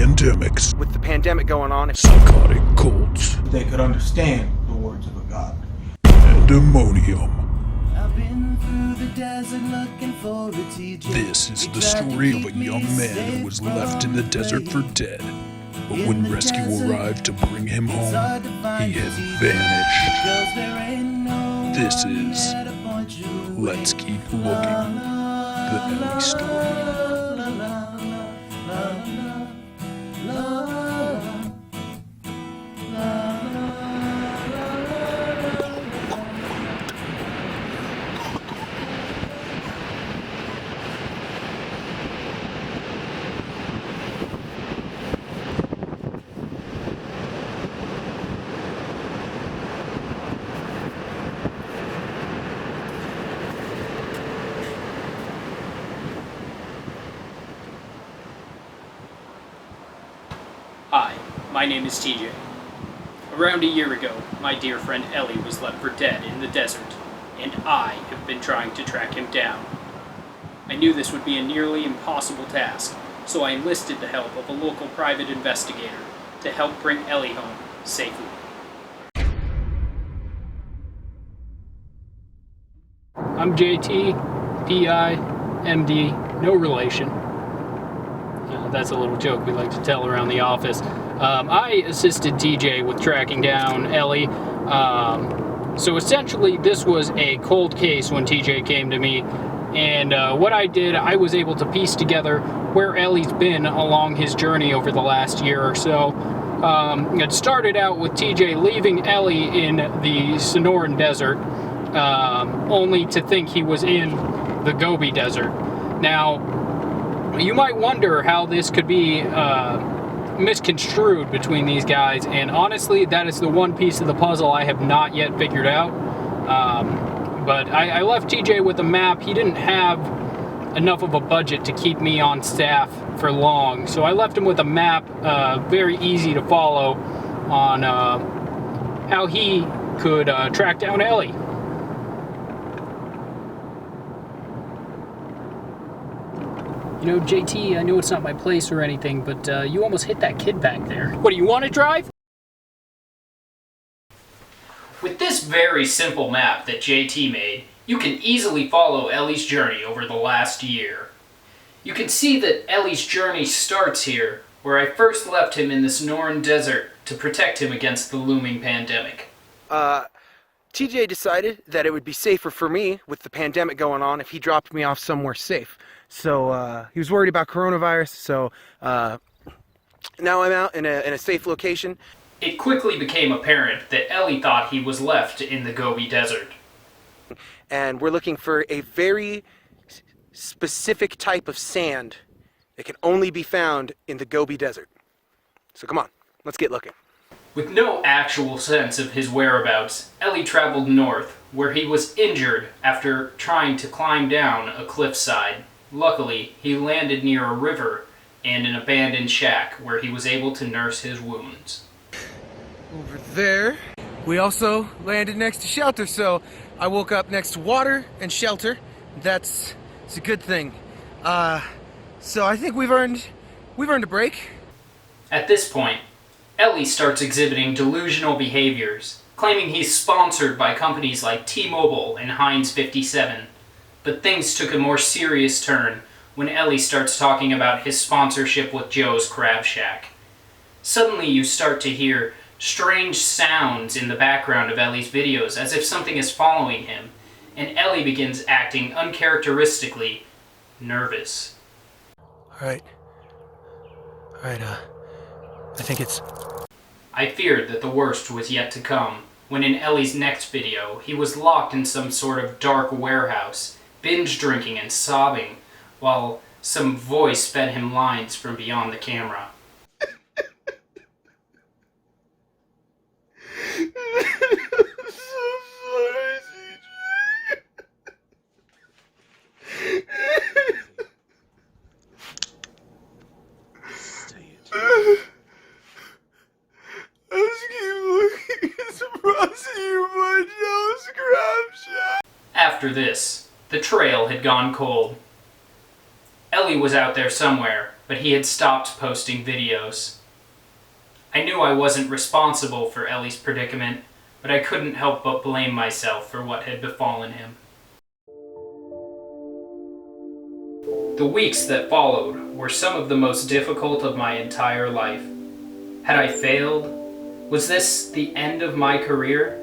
pandemics, with the pandemic going on, psychotic cults, they could understand the words of a god. pandemonium. I've been through the desert looking for a TJ. This is the story of a young man who was left in the desert for dead. But when rescue arrived to bring him home, he had vanished. This is Let's Keep Looking, the Ellie story. Hi, my name is TJ. Around a year ago, my dear friend Ellie was left for dead in the desert, and I have been trying to track him down. I knew this would be a nearly impossible task, so I enlisted the help of a local private investigator to help bring Ellie home safely. I'm JT, PI, MD, no relation. That's a little joke we like to tell around the office. I assisted TJ with tracking down Ellie. So essentially this was a cold case when TJ came to me. And what I did, I was able to piece together where Ellie's been along his journey over the last year or so. It started out with TJ leaving Ellie in the Sonoran Desert, only to think he was in the Gobi Desert. Now, you might wonder how this could be misconstrued between these guys, and honestly, that is the one piece of the puzzle I have not yet figured out. But I left TJ with a map. He didn't have enough of a budget to keep me on staff for long, so I left him with a map, very easy to follow, on how he could track down Ellie. You know, JT, I know it's not my place or anything, but you almost hit that kid back there. What, do you want to drive? With this very simple map that JT made, you can easily follow Ellie's journey over the last year. You can see that Ellie's journey starts here, where I first left him in the Sonoran Desert to protect him against the looming pandemic. TJ decided that it would be safer for me, with the pandemic going on, if he dropped me off somewhere safe. So he was worried about coronavirus, so now I'm out in a safe location. It quickly became apparent that Ellie thought he was left in the Gobi Desert. And we're looking for a very specific type of sand that can only be found in the Gobi Desert. So come on, let's get looking. With no actual sense of his whereabouts, Ellie traveled north, where he was injured after trying to climb down a cliffside. Luckily, he landed near a river and an abandoned shack where he was able to nurse his wounds. Over there. We also landed next to shelter, so I woke up next to water and shelter. It's a good thing. So I think we've earned a break. At this point, Ellie starts exhibiting delusional behaviors, claiming he's sponsored by companies like T-Mobile and Heinz 57. But things took a more serious turn when Ellie starts talking about his sponsorship with Joe's Crab Shack. Suddenly you start to hear strange sounds in the background of Ellie's videos, as if something is following him, and Ellie begins acting uncharacteristically nervous. Alright, I think it's... I feared that the worst was yet to come, when in Ellie's next video, he was locked in some sort of dark warehouse, binge drinking and sobbing, while some voice fed him lines from beyond the camera. After this, the trail had gone cold. Ellie was out there somewhere, but he had stopped posting videos. I knew I wasn't responsible for Ellie's predicament, but I couldn't help but blame myself for what had befallen him. The weeks that followed were some of the most difficult of my entire life. Had I failed? Was this the end of my career?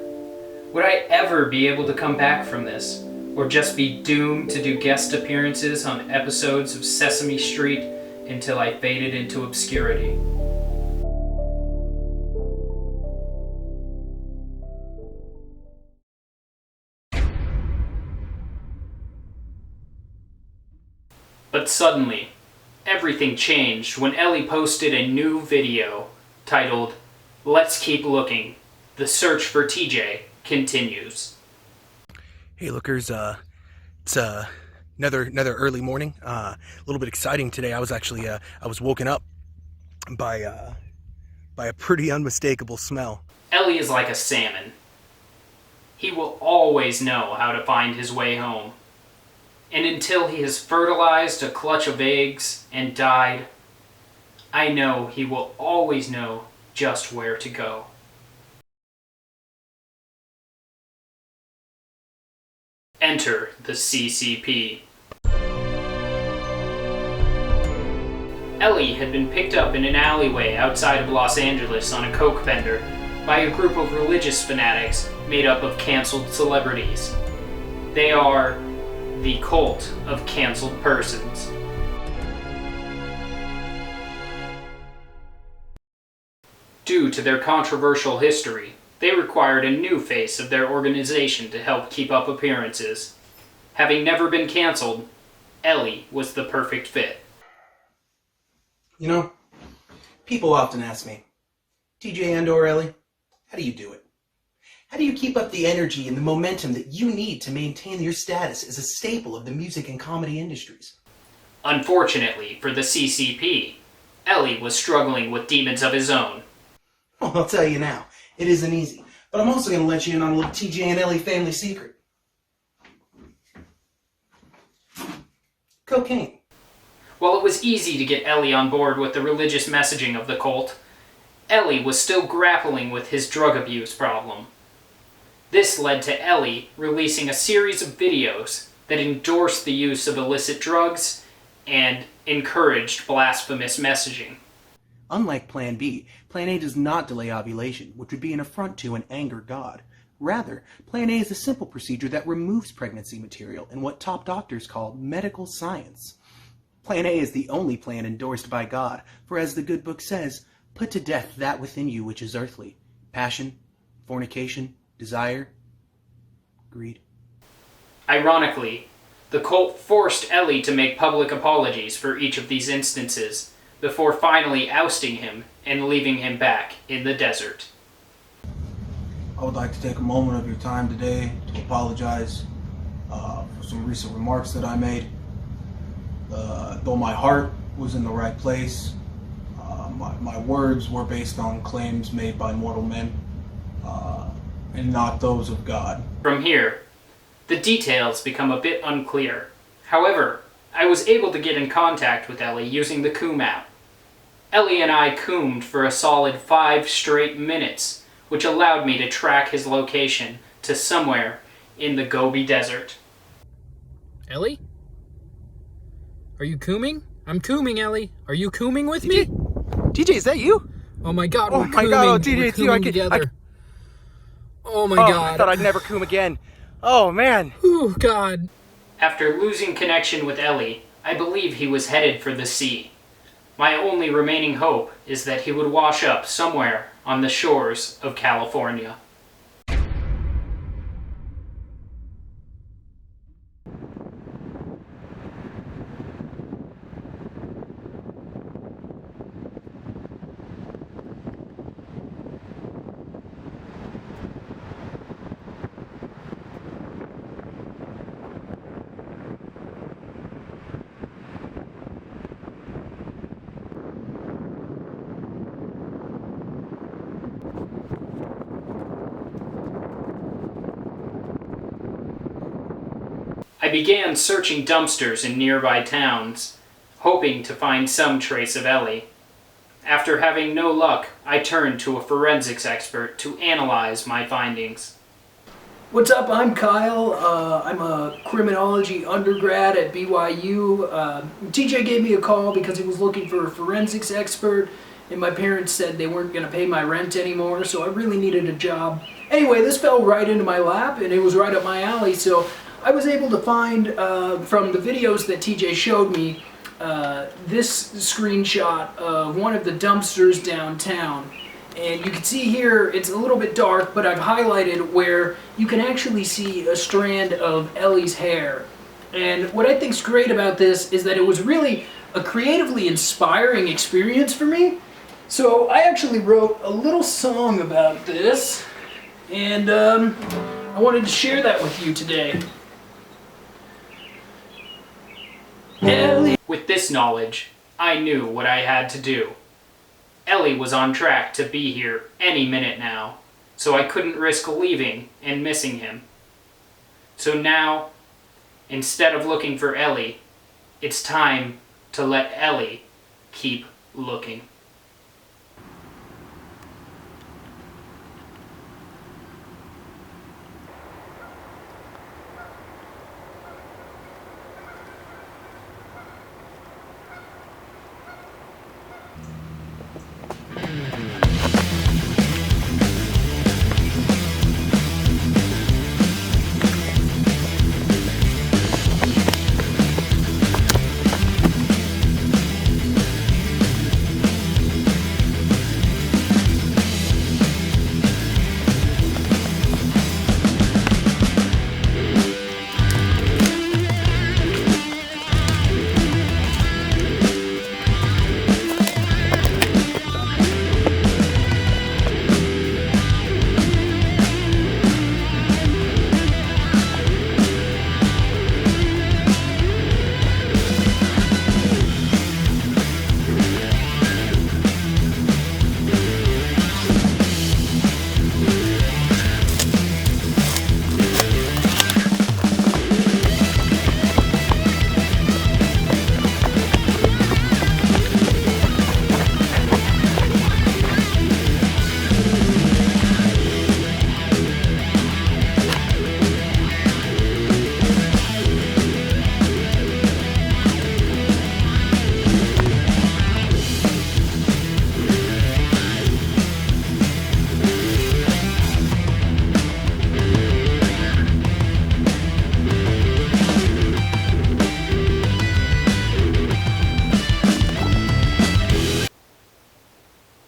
Would I ever be able to come back from this? Or just be doomed to do guest appearances on episodes of Sesame Street until I faded into obscurity? But suddenly, everything changed when Ellie posted a new video titled, "Let's Keep Looking. The search for TJ continues." Hey lookers, it's another early morning. A little bit exciting today. I was actually I was woken up by a pretty unmistakable smell. Ellie is like a salmon. He will always know how to find his way home. And until he has fertilized a clutch of eggs and died, I know he will always know just where to go. Enter the CCP. Ellie had been picked up in an alleyway outside of Los Angeles on a coke bender by a group of religious fanatics made up of canceled celebrities. They are the Cult of Canceled Persons. Due to their controversial history, they required a new face of their organization to help keep up appearances. Having never been canceled, Ellie was the perfect fit. You know, people often ask me, TJ and/or Ellie, how do you do it? How do you keep up the energy and the momentum that you need to maintain your status as a staple of the music and comedy industries? Unfortunately for the CCP, Ellie was struggling with demons of his own. Well, I'll tell you now, it isn't easy. But I'm also going to let you in on a little TJ and Ellie family secret. Cocaine. While it was easy to get Ellie on board with the religious messaging of the cult, Ellie was still grappling with his drug abuse problem. This led to Ellie releasing a series of videos that endorsed the use of illicit drugs and encouraged blasphemous messaging. Unlike Plan B, Plan A does not delay ovulation, which would be an affront to and anger God. Rather, Plan A is a simple procedure that removes pregnancy material in what top doctors call medical science. Plan A is the only plan endorsed by God, for as the good book says, put to death that within you which is earthly, passion, fornication, desire, greed. Ironically, the cult forced Ellie to make public apologies for each of these instances before finally ousting him and leaving him back in the desert. I would like to take a moment of your time today to apologize for some recent remarks that I made. Though my heart was in the right place, my words were based on claims made by mortal men and not those of God. From here, the details become a bit unclear. However, I was able to get in contact with Ellie using the Coom app. Ellie and I coomed for a solid 5 straight minutes, which allowed me to track his location to somewhere in the Gobi Desert. Ellie? Are you cooming? I'm cooming, Ellie. Are you cooming with me? TJ, is that you? Oh my god, Oh we're my cooming. god, oh, TJ, We're it's you. I cooming can- together. Oh my Oh, god. I thought I'd never coom again. Oh man. Oh god. After losing connection with Ellie, I believe he was headed for the sea. My only remaining hope is that he would wash up somewhere on the shores of California. I began searching dumpsters in nearby towns, hoping to find some trace of Ellie. After having no luck, I turned to a forensics expert to analyze my findings. What's up? I'm Kyle. I'm a criminology undergrad at BYU. TJ gave me a call because he was looking for a forensics expert, and my parents said they weren't going to pay my rent anymore, so I really needed a job. Anyway, this fell right into my lap, and it was right up my alley, so I was able to find, from the videos that TJ showed me, this screenshot of one of the dumpsters downtown. And you can see here, it's a little bit dark, but I've highlighted where you can actually see a strand of Ellie's hair. And what I think's great about this is that it was really a creatively inspiring experience for me. So I actually wrote a little song about this, and I wanted to share that with you today. Ellie. With this knowledge, I knew what I had to do. Ellie was on track to be here any minute now, so I couldn't risk leaving and missing him. So now, instead of looking for Ellie, it's time to let Ellie keep looking.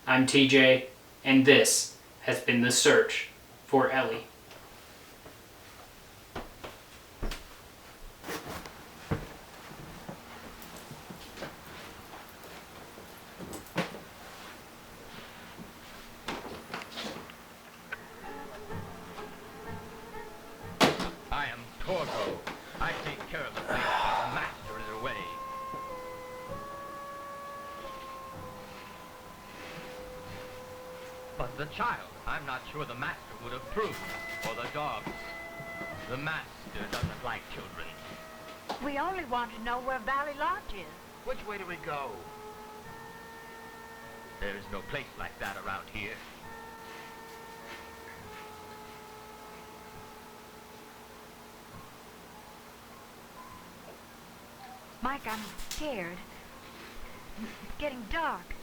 I'm TJ, and this has been the search for Ellie. I am Torgo. I take care of the place while the master is away. But the child, I'm not sure the master would approve. Or the dogs. The master doesn't like children. We only want to know where Valley Lodge is. Which way do we go? There is no place like that around here. Mike, I'm scared. It's getting dark.